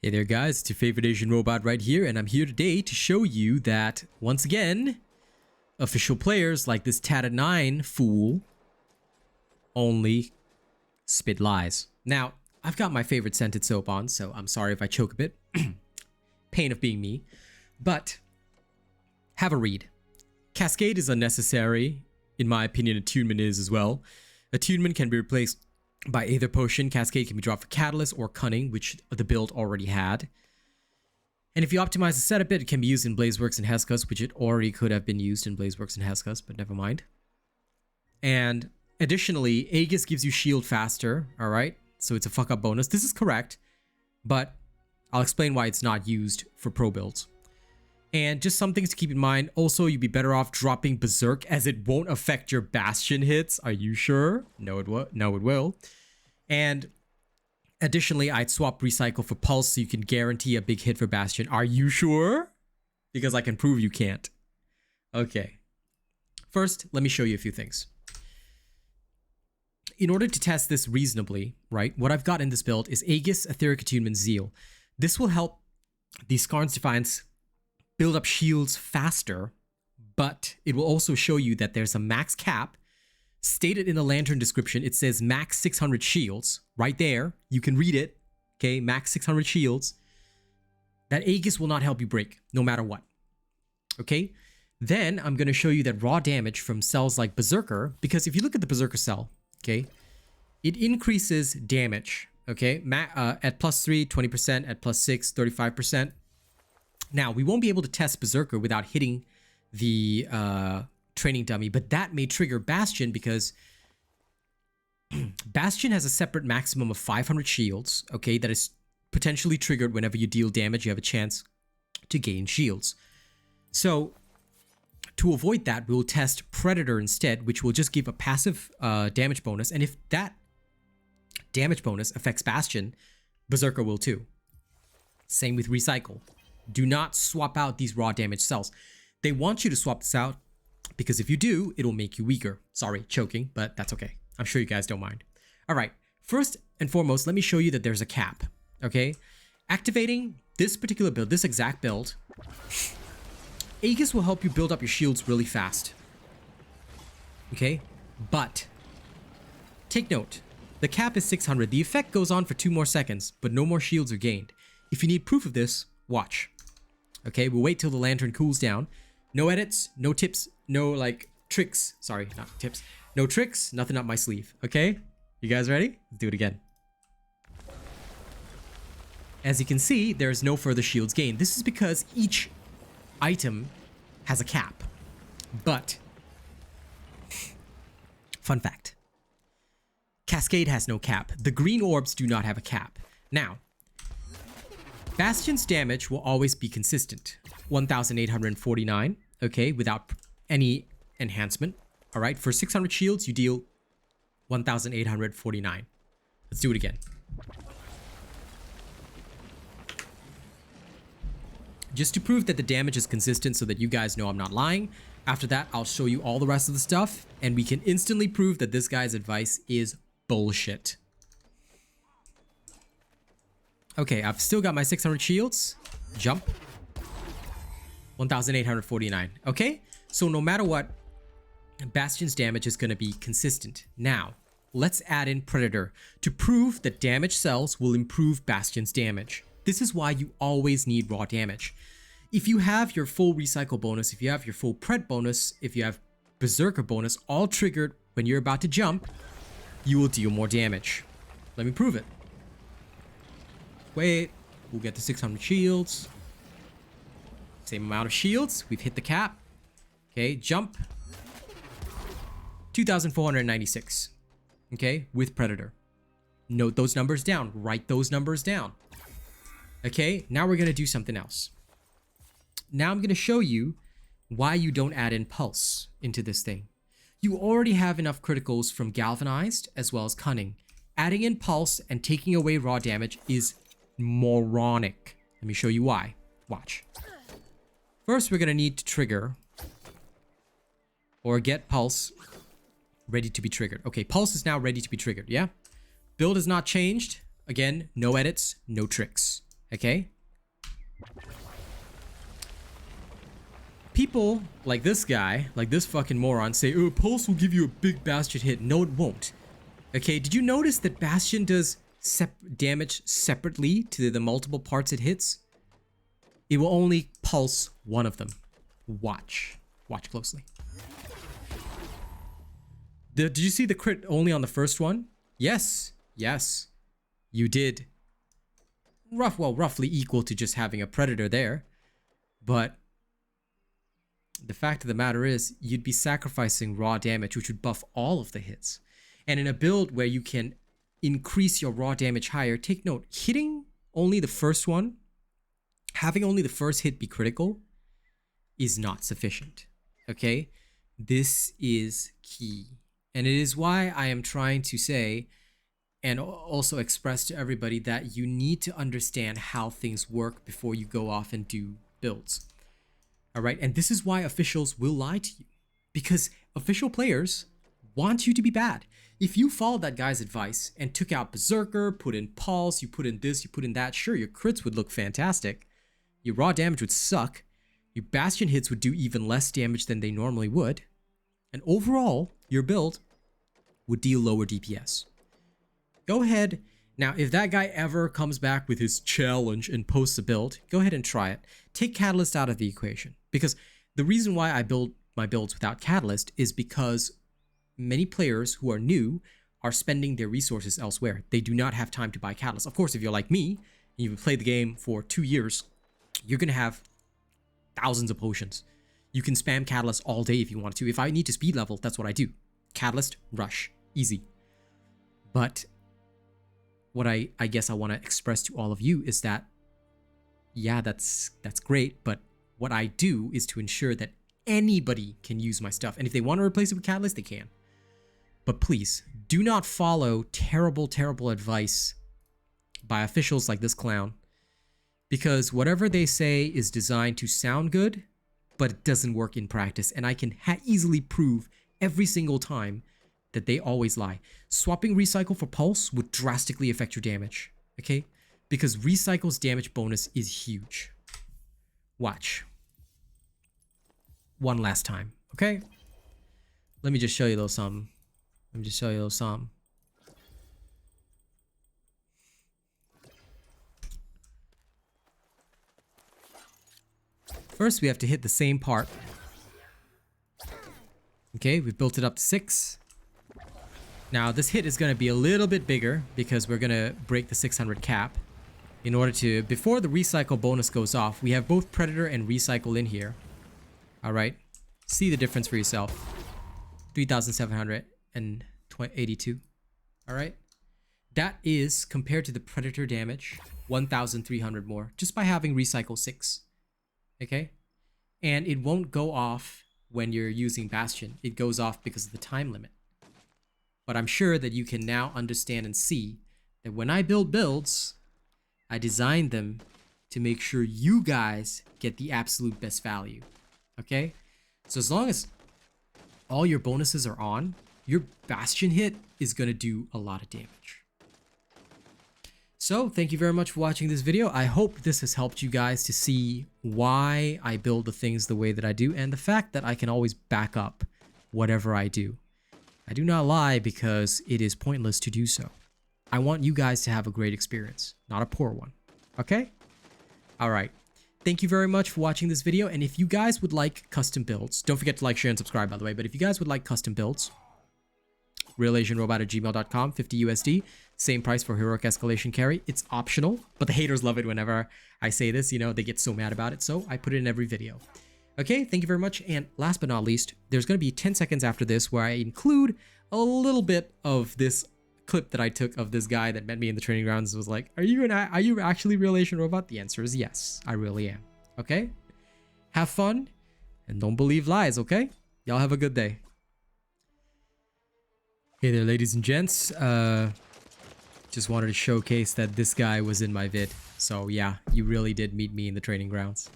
Hey there guys, it's your favorite Asian robot right here, and I'm here today to show you that, once again, official players like this tatted 9 fool only spit lies. Now, I've got my favorite scented soap on, so I'm sorry if I choke a bit. Pain of being me. But, have a read. Cascade is unnecessary. In my opinion, attunement is as well. Attunement can be replaced by Aether Potion. Cascade can be dropped for Catalyst or Cunning, which the build already had. And if you optimize the setup bit, it can be used in Blazeworks and Heskus, which it already could have been used in Blazeworks and Heskus, but never mind. And additionally, Aegis gives you shield faster, alright? So it's a fuck up bonus. This is correct, but I'll explain why it's not used for pro builds. And just some things to keep in mind. Also, you'd be better off dropping Berserk as it won't affect your Bastion hits. Are you sure? No, it will. No, it will. And additionally, I'd swap Recycle for Pulse so you can guarantee a big hit for Bastion. Are you sure? Because I can prove you can't. Okay. First, let me show you a few things. In order to test this reasonably, right, what I've got in this build is Aegis, Etheric Attunement, Zeal. This will help the Skarn's Defiance build up shields faster, but it will also show you that there's a max cap. Stated in the Lantern description, it says max 600 shields. Right there, you can read it. Okay, max 600 shields. That Aegis will not help you break, no matter what. Okay, then I'm going to show you that raw damage from cells like Berserker, because if you look at the Berserker cell, okay, it increases damage, okay, at +3, 20%, at +6, 35%. Now, we won't be able to test Berserker without hitting the training dummy, but that may trigger Bastion because Bastion has a separate maximum of 500 shields, okay, that is potentially triggered whenever you deal damage. You have a chance to gain shields. So, to avoid that, we will test Predator instead, which will just give a passive damage bonus, and if that damage bonus affects Bastion, Berserker will too. Same with Recycle. Do not swap out these raw damage cells. They want you to swap this out because if you do, it'll make you weaker. Sorry, choking, but that's okay. I'm sure you guys don't mind. All right, first and foremost, let me show you that there's a cap, okay? Activating this particular build, this exact build, Aegis will help you build up your shields really fast, okay? But take note, the cap is 600. The effect goes on for 2 more seconds, but no more shields are gained. If you need proof of this, watch. Okay, we'll wait till the lantern cools down. No edits, no tips, no like tricks. Sorry, not tips. No tricks, nothing up my sleeve. Okay, you guys ready? Let's do it again. As you can see, there's no further shields gained. This is because each item has a cap. But, fun fact, Cascade has no cap. The green orbs do not have a cap. Now, Bastion's damage will always be consistent. 1,849, okay, without any enhancement. All right, for 600 shields, you deal 1,849. Let's do it again. Just to prove that the damage is consistent so that you guys know I'm not lying. After that, I'll show you all the rest of the stuff, and we can instantly prove that this guy's advice is bullshit. Okay, I've still got my 600 shields. Jump. 1,849. Okay, so no matter what, Bastion's damage is going to be consistent. Now, let's add in Predator to prove that damage cells will improve Bastion's damage. This is why you always need raw damage. If you have your full Recycle bonus, if you have your full Pred bonus, if you have Berserker bonus, all triggered when you're about to jump, you will deal more damage. Let me prove it. Wait, we'll get to 600 shields. Same amount of shields. We've hit the cap. Okay, jump. 2,496. Okay, with Predator. Note those numbers down. Write those numbers down. Okay, now we're going to do something else. Now I'm going to show you why you don't add in Pulse into this thing. You already have enough criticals from Galvanized as well as Cunning. Adding in Pulse and taking away raw damage is moronic. Let me show you why. Watch. First, we're going to need to trigger or get Pulse ready to be triggered. Okay, Pulse is now ready to be triggered, yeah? Build has not changed. Again, no edits, no tricks. Okay? People like this guy, like this fucking moron, say, oh, Pulse will give you a big Bastion hit. No, it won't. Okay, did you notice that Bastion does damage separately to the multiple parts it hits? It will only pulse one of them. Watch. Watch closely. Did you see the crit only on the first one? Yes. Yes. You did. Roughly equal to just having a Predator there. But the fact of the matter is, you'd be sacrificing raw damage, which would buff all of the hits. And in a build where you can increase your raw damage higher, take note, hitting only the first one, having only the first hit be critical is not sufficient. Okay? This is key. And it is why I am trying to say and also express to everybody that you need to understand how things work before you go off and do builds. All right? And this is why officials will lie to you, because official players want you to be bad. If you followed that guy's advice and took out Berserker, put in Pulse, you put in this, you put in that, sure, your crits would look fantastic. Your raw damage would suck. Your Bastion hits would do even less damage than they normally would. And overall, your build would deal lower DPS. Go ahead. Now, if that guy ever comes back with his challenge and posts a build, go ahead and try it. Take Catalyst out of the equation. Because the reason why I build my builds without Catalyst is because many players who are new are spending their resources elsewhere. They do not have time to buy Catalyst. Of course, if you're like me, and you've played the game for 2 years, you're going to have thousands of potions. You can spam Catalyst all day if you want to. If I need to speed level, that's what I do. Catalyst, rush, easy. But what I guess I want to express to all of you is that, yeah, that's great, but what I do is to ensure that anybody can use my stuff. And if they want to replace it with Catalyst, they can. But please, do not follow terrible, terrible advice by officials like this clown. Because whatever they say is designed to sound good, but it doesn't work in practice. And I can easily prove every single time that they always lie. Swapping Recycle for Pulse would drastically affect your damage, okay? Because Recycle's damage bonus is huge. Watch. One last time, okay? Let me just show you a little something. First, we have to hit the same part. Okay, we've built it up to 6. Now, this hit is going to be a little bit bigger because we're going to break the 600 cap. In order to, before the recycle bonus goes off, we have both Predator and Recycle in here. Alright, see the difference for yourself. 3,782. Alright, that is, compared to the Predator damage, 1,300 more, just by having Recycle 6. Okay? And it won't go off when you're using Bastion. It goes off because of the time limit. But I'm sure that you can now understand and see that when I build builds, I designed them to make sure you guys get the absolute best value. Okay? So as long as all your bonuses are on, your Bastion hit is going to do a lot of damage. So thank you very much for watching this video. I hope this has helped you guys to see why I build the things the way that I do, and the fact that I can always back up whatever I do. I do not lie because it is pointless to do so. I want you guys to have a great experience, not a poor one. Okay? Alright. Thank you very much for watching this video, and if you guys would like custom builds, don't forget to like, share, and subscribe, by the way, but if you guys would like custom builds, realasianrobot@gmail.com, 50 USD, same price for heroic escalation carry. It's optional, but the haters love it whenever I say this, you know, they get so mad about it, so I put it in every video. Okay, thank you very much, and last but not least, there's going to be 10 seconds after this where I include a little bit of this clip that I took of this guy that met me in the training grounds and was like, are you actually Real Asian Robot? The answer is yes, I really am. Okay? Have fun, and don't believe lies, okay? Y'all have a good day. Hey there, ladies and gents. Just wanted to showcase that this guy was in my vid. So yeah, you really did meet me in the training grounds.